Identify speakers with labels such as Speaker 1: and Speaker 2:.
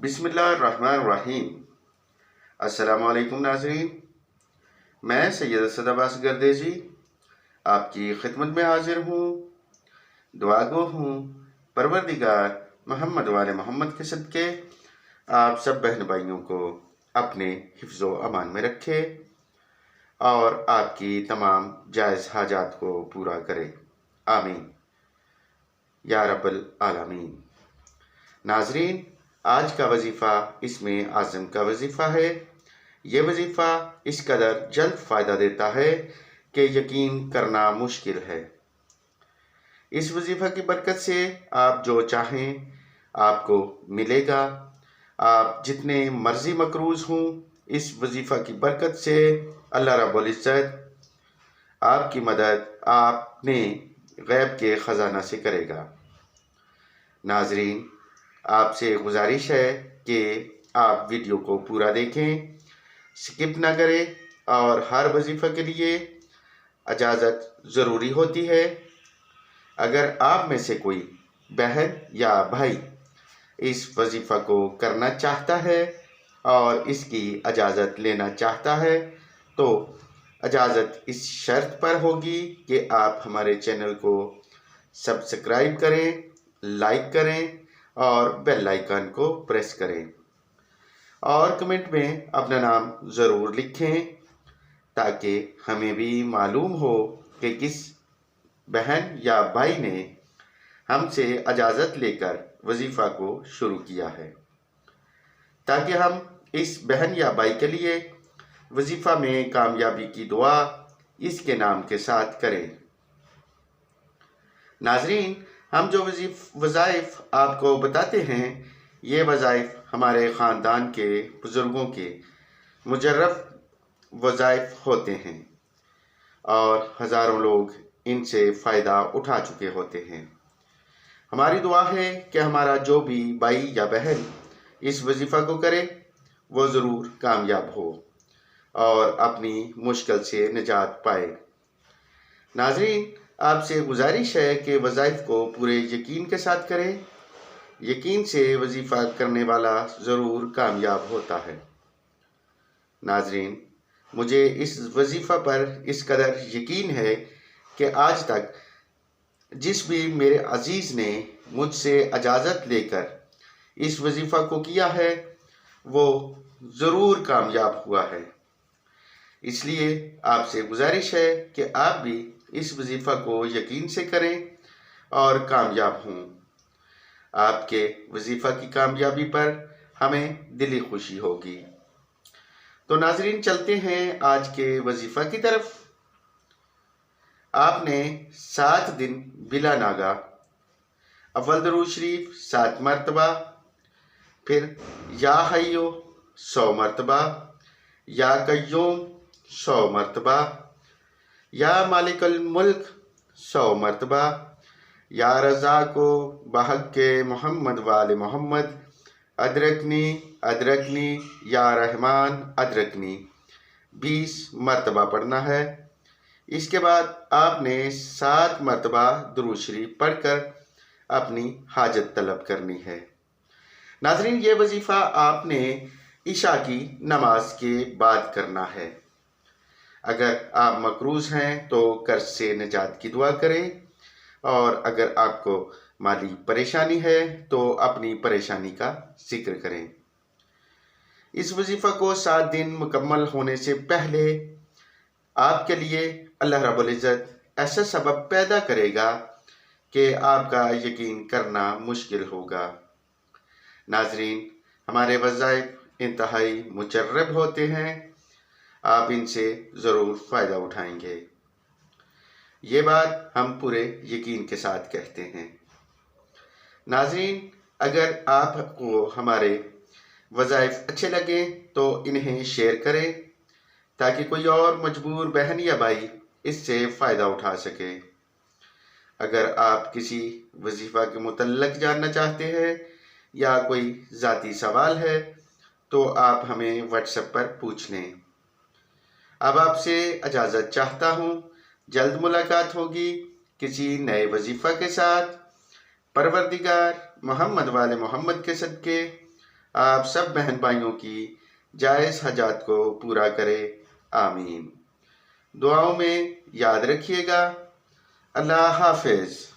Speaker 1: बिस्मिल्लाहिर्रहमानिर्रहीम। अस्सलामु अलैकुम नाज़रीन, मैं सैयद असद अब्बास गर्देजी आपकी खिदमत में हाजिर हूँ। दुआ गो हूँ परवरदिगार मोहम्मद वाले मोहम्मद के सदके आप सब बहन भाइयों को अपने हिफ्ज़ो अमान में रखे और आपकी तमाम जायज़ हाजात को पूरा करे, आमीन या रब्बल आलमीन। नाज़रीन, आज का वजीफ़ा इसमें आज़म का वजीफ़ा है। ये वजीफ़ा इस कदर जल्द फ़ायदा देता है कि यकीन करना मुश्किल है। इस वजीफ़ा की बरकत से आप जो चाहें आपको मिलेगा। आप जितने मर्ज़ी मकरूज़ हों, इस वजीफ़ा की बरकत से अल्लाह रब्बुल इज़्ज़त आपकी मदद आपने गैब के ख़जाना से करेगा। नाज़रीन, आपसे गुजारिश है कि आप वीडियो को पूरा देखें, स्किप ना करें और हर वजीफ़ा के लिए इजाज़त ज़रूरी होती है। अगर आप में से कोई बहन या भाई इस वजीफ़ा को करना चाहता है और इसकी इजाज़त लेना चाहता है तो इजाज़त इस शर्त पर होगी कि आप हमारे चैनल को सब्सक्राइब करें, लाइक करें और बेल आइकन को प्रेस करें और कमेंट में अपना नाम ज़रूर लिखें ताकि हमें भी मालूम हो कि किस बहन या भाई ने हमसे इजाज़त लेकर वजीफ़ा को शुरू किया है, ताकि हम इस बहन या भाई के लिए वजीफ़ा में कामयाबी की दुआ इसके नाम के साथ करें। नाज़रीन, हम जो वज़ाइफ़ आपको बताते हैं, ये वज़ाइफ़ हमारे ख़ानदान के बुज़ुर्गों के मुजर्रब वज़ाइफ़ होते हैं और हज़ारों लोग इनसे फ़ायदा उठा चुके होते हैं। हमारी दुआ है कि हमारा जो भी भाई या बहन इस वजीफ़ा को करे वो ज़रूर कामयाब हो और अपनी मुश्किल से निजात पाए। नाज़रीन, आपसे गुजारिश है कि वज़ाइफ़ को पूरे यकीन के साथ करें। यकीन से वजीफ़ा करने वाला ज़रूर कामयाब होता है। नाज़रीन, मुझे इस वजीफ़ा पर इस कदर यकीन है कि आज तक जिस भी मेरे अजीज़ ने मुझसे इजाज़त लेकर इस वजीफ़ा को किया है वो ज़रूर कामयाब हुआ है। इसलिए आपसे गुजारिश है कि आप भी इस वजीफ़ा को यकीन से करें और कामयाब हों। आपके वजीफ़ा की कामयाबी पर हमें दिली खुशी होगी। तो नाज़रीन, चलते हैं आज के वजीफ़ा की तरफ। आपने 7 दिन बिला नागा अव्वल दरूद शरीफ 7 मरतबा, फिर या हय्यो 100 मरतबा, या कय्यूम 100 मरतबा, या मालिकुल मुल्क 100 मरतबा, या रज़ाको बहक़्क़े मोहम्मद वाले मोहम्मद अदरकनी अदरकनी या रहमान अदरकनी 20 मरतबा पढ़ना है। इसके बाद आपने 7 मरतबा दुरूद शरीफ पढ़कर अपनी हाजत तलब करनी है। नाज़रीन, ये वजीफ़ा आपने इशा की नमाज के बाद करना है। अगर आप मकरूज़ हैं तो कर्ज से निजात की दुआ करें और अगर आपको माली परेशानी है तो अपनी परेशानी का जिक्र करें। इस वजीफ़ा को 7 दिन मुकम्मल होने से पहले आपके लिए अल्लाह रब्बुल इज़्ज़त ऐसा सबब पैदा करेगा कि आपका यकीन करना मुश्किल होगा। नाज़रीन, हमारे वज़ाइफ़ इंतहाई मुजर्रब होते हैं, आप इनसे ज़रूर फ़ायदा उठाएंगे। ये बात हम पूरे यकीन के साथ कहते हैं। नाज़रीन, अगर आपको हमारे वज़ाइफ़ अच्छे लगें तो इन्हें शेयर करें ताकि कोई और मजबूर बहन या भाई इससे फ़ायदा उठा सके। अगर आप किसी वजीफ़ा के मुतल्लक जानना चाहते हैं या कोई ज़ाती सवाल है तो आप हमें व्हाट्सएप पर पूछ लें। अब आपसे इजाज़त चाहता हूँ। जल्द मुलाकात होगी किसी नए वजीफ़ा के साथ। परवरदिगार मोहम्मद वाले मोहम्मद के सदके آپ سب بہن بھائیوں کی جائز حاجات کو پورا کرے، آمین۔ دعاؤں میں یاد رکھیے گا۔ اللہ حافظ۔